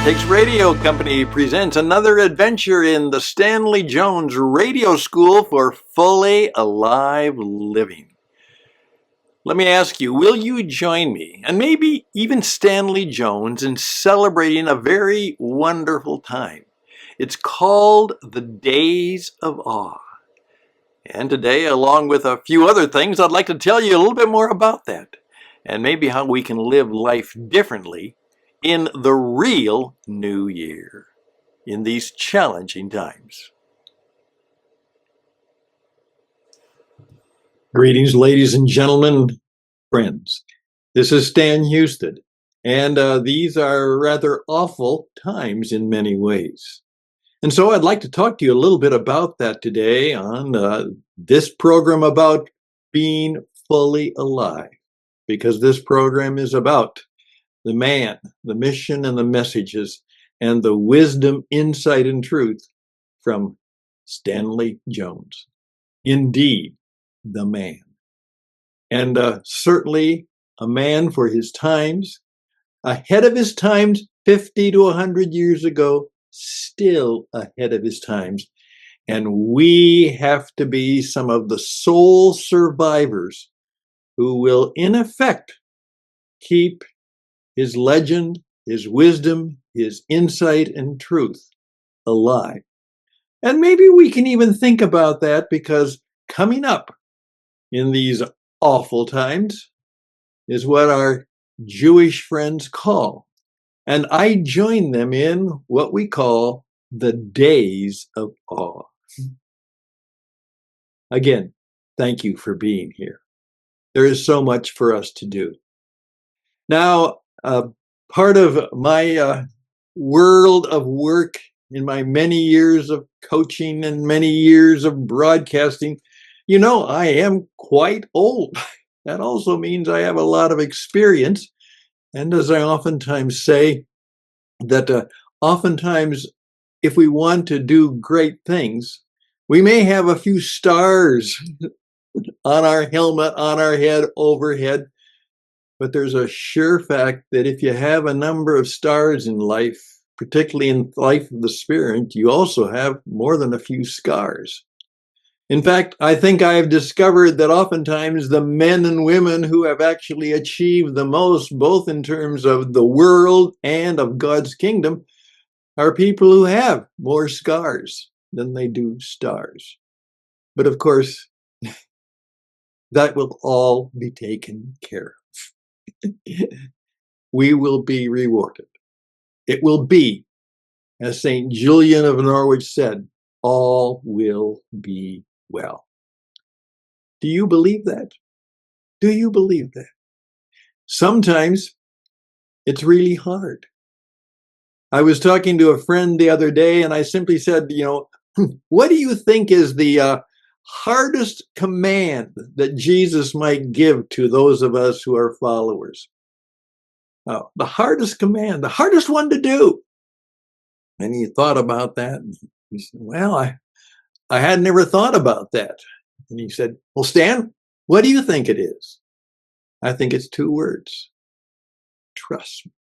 Takes Radio Company presents another adventure in the Stanley Jones Radio School for Fully Alive Living. Let me ask you, will you join me, and maybe even Stanley Jones, in celebrating a very wonderful time? It's called the Days of Awe. And today, along with a few other things, I'd like to tell you a little bit more about that, and maybe how we can live life differently in the real new year, in these challenging times. Greetings, ladies and gentlemen, friends. This is Stan Hustad, and these are rather awful times in many ways. And so I'd like to talk to you a little bit about that today on this program about being fully alive, because this program is about the man, the mission, and the messages, and the wisdom, insight, and truth from Stanley Jones. Indeed, the man. And certainly a man for his times, ahead of his times 50 to 100 years ago, still ahead of his times. And we have to be some of the sole survivors who will, in effect, keep his legend, his wisdom, his insight and truth alive. And maybe we can even think about that, because coming up in these awful times is what our Jewish friends call, and I join them in what we call the Days of Awe. Again, thank you for being here. There is so much for us to do. Now, part of my world of work in my many years of coaching and many years of broadcasting, you know, I am quite old. That also means I have a lot of experience. And as I oftentimes say, that oftentimes if we want to do great things, we may have a few stars on our helmet, on our head, overhead. But there's a sure fact that if you have a number of stars in life, particularly in life of the spirit, you also have more than a few scars. In fact, I think I have discovered that oftentimes the men and women who have actually achieved the most, both in terms of the world and of God's kingdom, are people who have more scars than they do stars. But of course, that will all be taken care of. We will be rewarded. It will be, as St. Julian of Norwich said, all will be well. Do you believe that? Do you believe that? Sometimes it's really hard. I was talking to a friend the other day, and I simply said, what do you think is the hardest command that Jesus might give to those of us who are followers? The hardest command, the hardest one to do. And he thought about that. And he said, well, I had never thought about that. And he said, well, Stan, what do you think it is? I think it's 2 words. Trust me.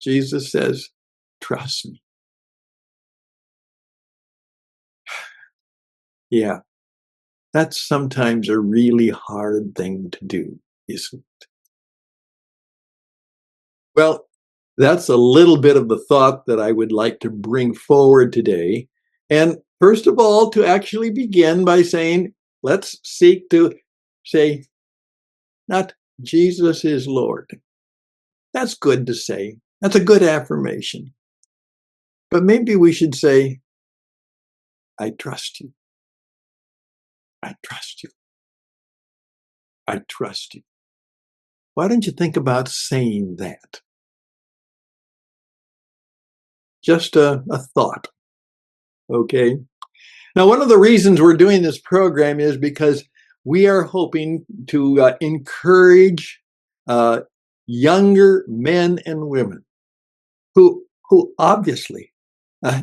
Jesus says, trust me. Yeah, that's sometimes a really hard thing to do, isn't it? Well, that's a little bit of the thought that I would like to bring forward today. And first of all, to actually begin by saying, let's seek to say, not Jesus is Lord. That's good to say. That's a good affirmation. But maybe we should say, I trust you. I trust you. I trust you. Why don't you think about saying that? Just a thought, okay? Now, one of the reasons we're doing this program is because we are hoping to encourage younger men and women who obviously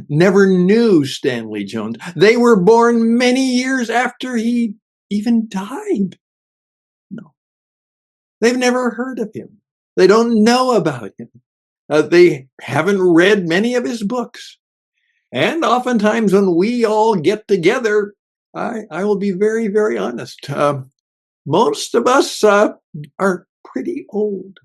never knew Stanley Jones. They were born many years after he even died. No, they've never heard of him. They don't know about him. They haven't read many of his books. And oftentimes when we all get together, I will be very, very honest. Most of us are pretty old.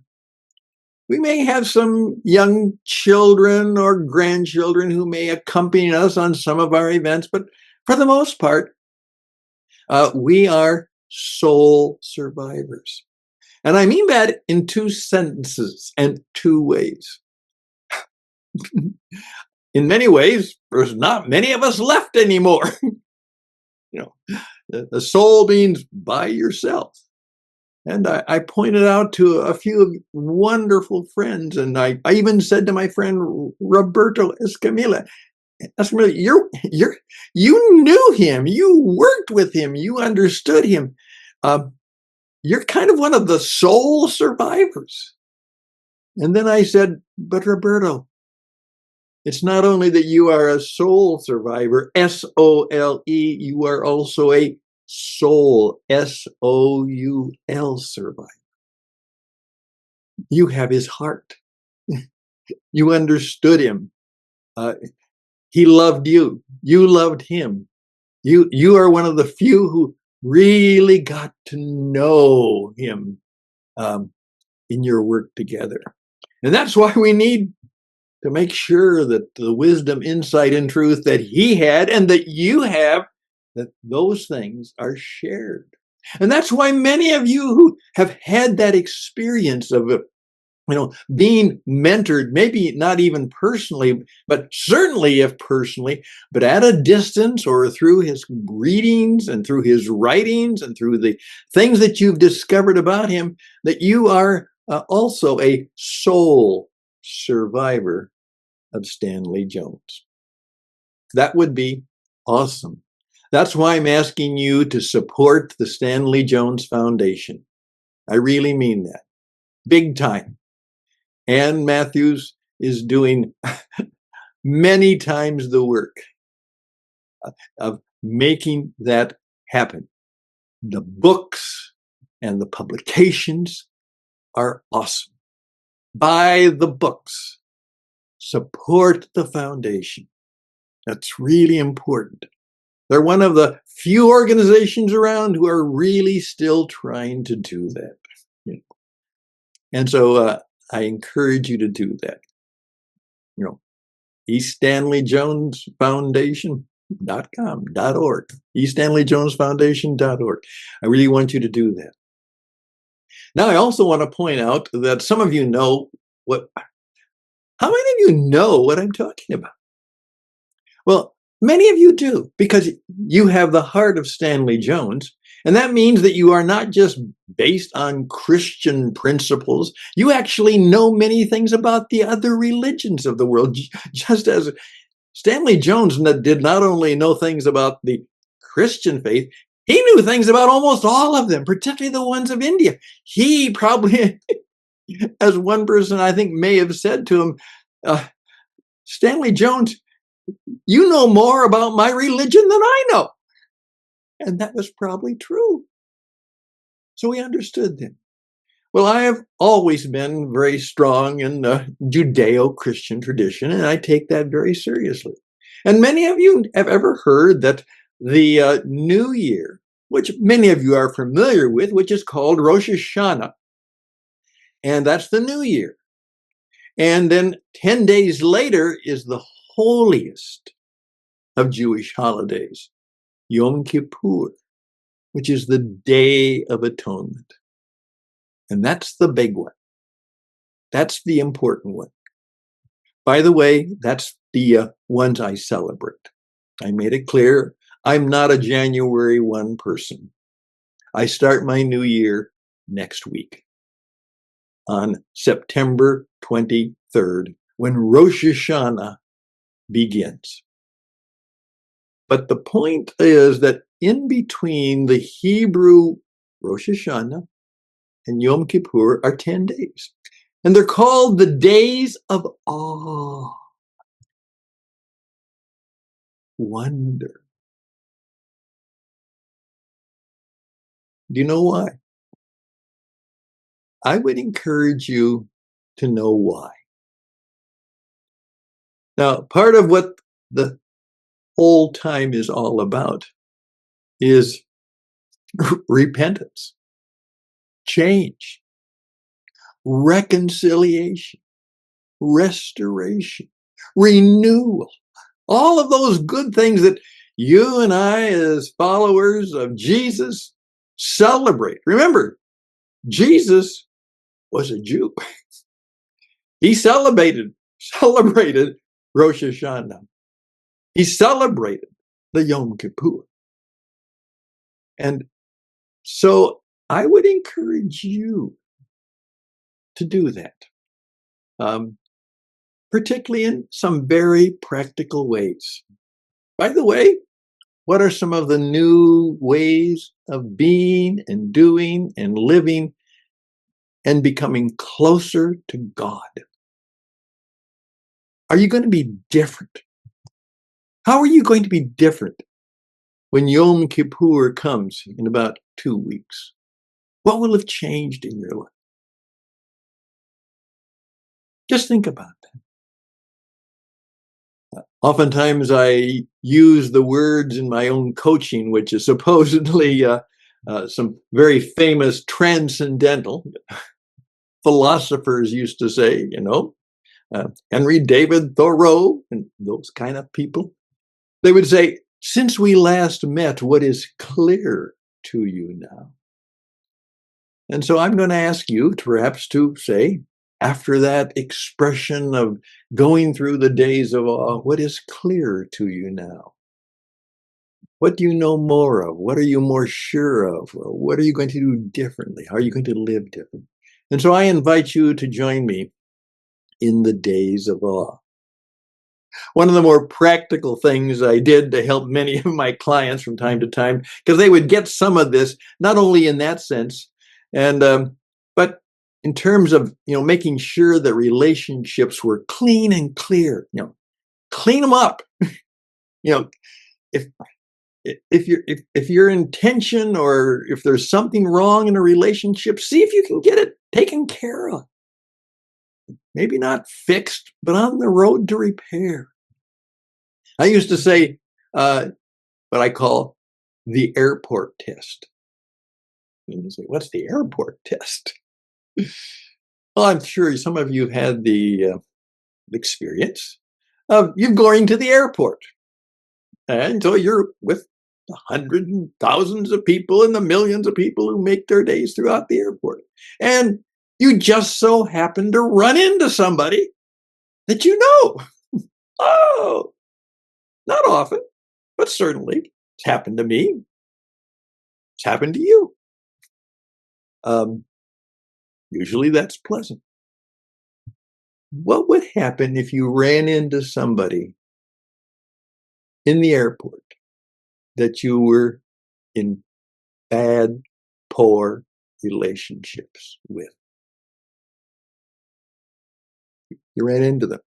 We may have some young children or grandchildren who may accompany us on some of our events, but for the most part, we are soul survivors. And I mean that in two sentences and two ways. In many ways, there's not many of us left anymore. The soul means by yourself. And I pointed out to a few wonderful friends, and I even said to my friend Roberto Escamilla, you knew him, you worked with him, you understood him. You're kind of one of the soul survivors. And then I said, but Roberto, it's not only that you are a soul survivor, S-O-L-E, you are also a soul, S-O-U-L survivor. You have his heart. You understood him. He loved you. You loved him. You are one of the few who really got to know him in your work together. And that's why we need to make sure that the wisdom, insight, and truth that he had and that you have, that those things are shared. And that's why many of you who have had that experience of being mentored, maybe not even personally, but certainly if personally, but at a distance or through his readings and through his writings and through the things that you've discovered about him, that you are also a soul survivor of Stanley Jones. That would be awesome. That's why I'm asking you to support the Stanley Jones Foundation. I really mean that. Big time. Ann Matthews is doing many times the work of making that happen. The books and the publications are awesome. Buy the books. Support the foundation. That's really important. They're one of the few organizations around who are really still trying to do that. And so I encourage you to do that. East Stanley Jones Foundation.com.org. East Stanley Jones Foundation.org. I really want you to do that. Now, I also want to point out that some of you know how many of you know what I'm talking about? Well, many of you do, because you have the heart of Stanley Jones. And that means that you are not just based on Christian principles. You actually know many things about the other religions of the world, just as Stanley Jones did not only know things about the Christian faith, he knew things about almost all of them, particularly the ones of India. He probably, as one person I think may have said to him, Stanley Jones, you know more about my religion than I know. And that was probably true. So we understood them. Well, I have always been very strong in the Judeo-Christian tradition, and I take that very seriously. And many of you have ever heard that the New Year, which many of you are familiar with, which is called Rosh Hashanah, and that's the New Year. And then 10 days later is the holiest of Jewish holidays, Yom Kippur, which is the Day of Atonement. And that's the big one. That's the important one. By the way, that's the ones I celebrate. I made it clear, I'm not a January 1 person. I start my new year next week on September 23rd, when Rosh Hashanah begins. But the point is that in between the Hebrew Rosh Hashanah and Yom Kippur are 10 days. And they're called the days of awe, wonder. Do you know why? I would encourage you to know why. Now, part of what the whole time is all about is repentance, change, reconciliation, restoration, renewal, all of those good things that you and I, as followers of Jesus, celebrate. Remember, Jesus was a Jew. He celebrated Rosh Hashanah. He celebrated the Yom Kippur. And so I would encourage you to do that, particularly in some very practical ways. By the way, what are some of the new ways of being and doing and living and becoming closer to God? Are you going to be different? How are you going to be different when Yom Kippur comes in about 2 weeks? What will have changed in your life? Just think about that. Oftentimes I use the words in my own coaching, which is supposedly some very famous transcendental philosophers used to say, Henry David Thoreau and those kind of people. They would say, since we last met, what is clear to you now? And so I'm going to ask you perhaps to say, after that expression of going through the days of awe, what is clear to you now? What do you know more of? What are you more sure of? What are you going to do differently? How are you going to live differently? And so I invite you to join me in the days of awe. One of the more practical things I did to help many of my clients from time to time, because they would get some of this, not only in that sense, but in terms of making sure that relationships were clean and clear. Clean them up. If your intention or if there's something wrong in a relationship, see if you can get it taken care of. Maybe not fixed, but on the road to repair. I used to say what I call the airport test. And you say, what's the airport test? Well, I'm sure some of you have had the experience of you going to the airport. And so you're with the hundreds and thousands of people and the millions of people who make their days throughout the airport. And you just so happen to run into somebody that you know. Oh, not often, but certainly it's happened to me. It's happened to you. Usually that's pleasant. What would happen if you ran into somebody in the airport that you were in bad, poor relationships with? You ran into them.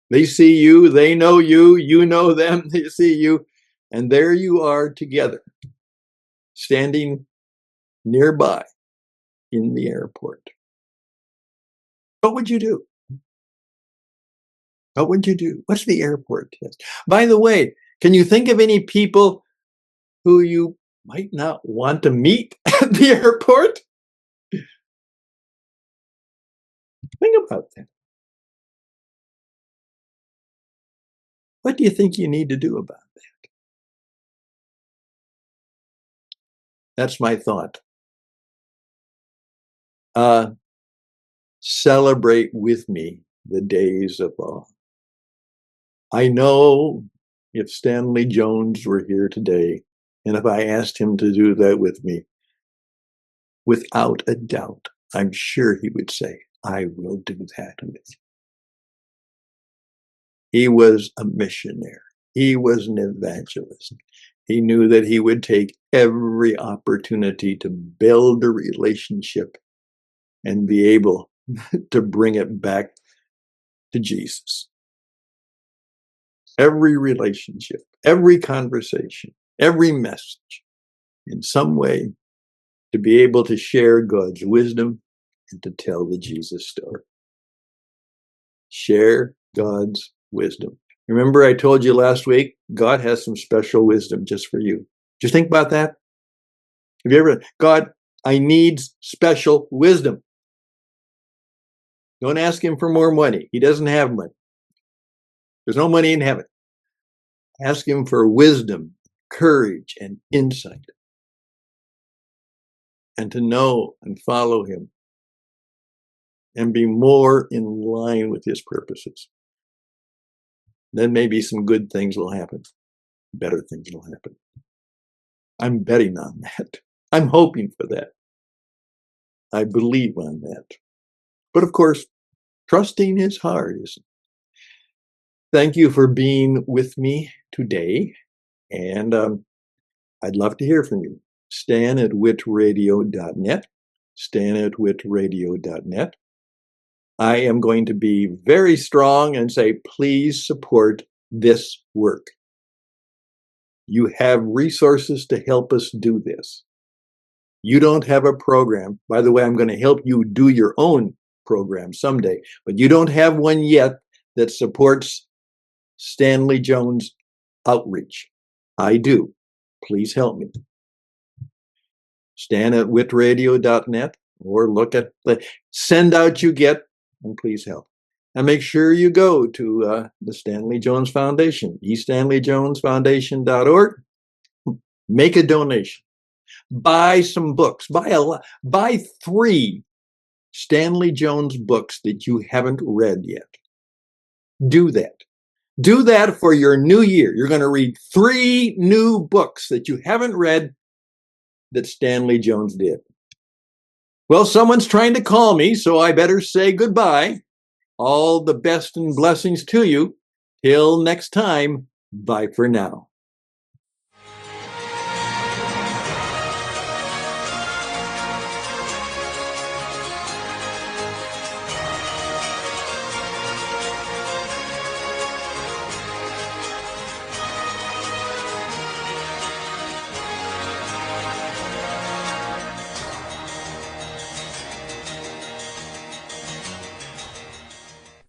They see you, they know you, you know them, they see you, and there you are together, standing nearby in the airport. What would you do? What would you do? What's the airport test? By the way, can you think of any people who you might not want to meet at the airport? Think about that. What do you think you need to do about that? That's my thought. Celebrate with me the days of awe. I know if Stanley Jones were here today, and if I asked him to do that with me, without a doubt, I'm sure he would say, I will do that with you. He was a missionary. He was an evangelist. He knew that he would take every opportunity to build a relationship and be able to bring it back to Jesus. Every relationship, every conversation, every message, in some way, to be able to share God's wisdom and to tell the Jesus story. Share God's wisdom. Remember I told you last week, God has some special wisdom just for you. Did you think about that? Have you ever, God, I need special wisdom. Don't ask him for more money. He doesn't have money. There's no money in heaven. Ask him for wisdom, courage, and insight. And to know and follow him and be more in line with his purposes. Then maybe some good things will happen. Better things will happen. I'm betting on that. I'm hoping for that. I believe on that. But of course, trusting is hard, isn't it? Thank you for being with me today. And I'd love to hear from you. Stan@witradio.net. Stan@witradio.net. I am going to be very strong and say, please support this work. You have resources to help us do this. You don't have a program. By the way, I'm going to help you do your own program someday, but you don't have one yet that supports Stanley Jones outreach. I do. Please help me. Stan@witradio.net, or look at the send out you get, and please help. And make sure you go to the Stanley Jones Foundation, eStanleyJonesFoundation.org. Make a donation. Buy some books. Buy 3 Stanley Jones books that you haven't read yet. Do that. Do that for your new year. You're going to read 3 new books that you haven't read that Stanley Jones did. Well, someone's trying to call me, so I better say goodbye. All the best and blessings to you. Till next time, bye for now.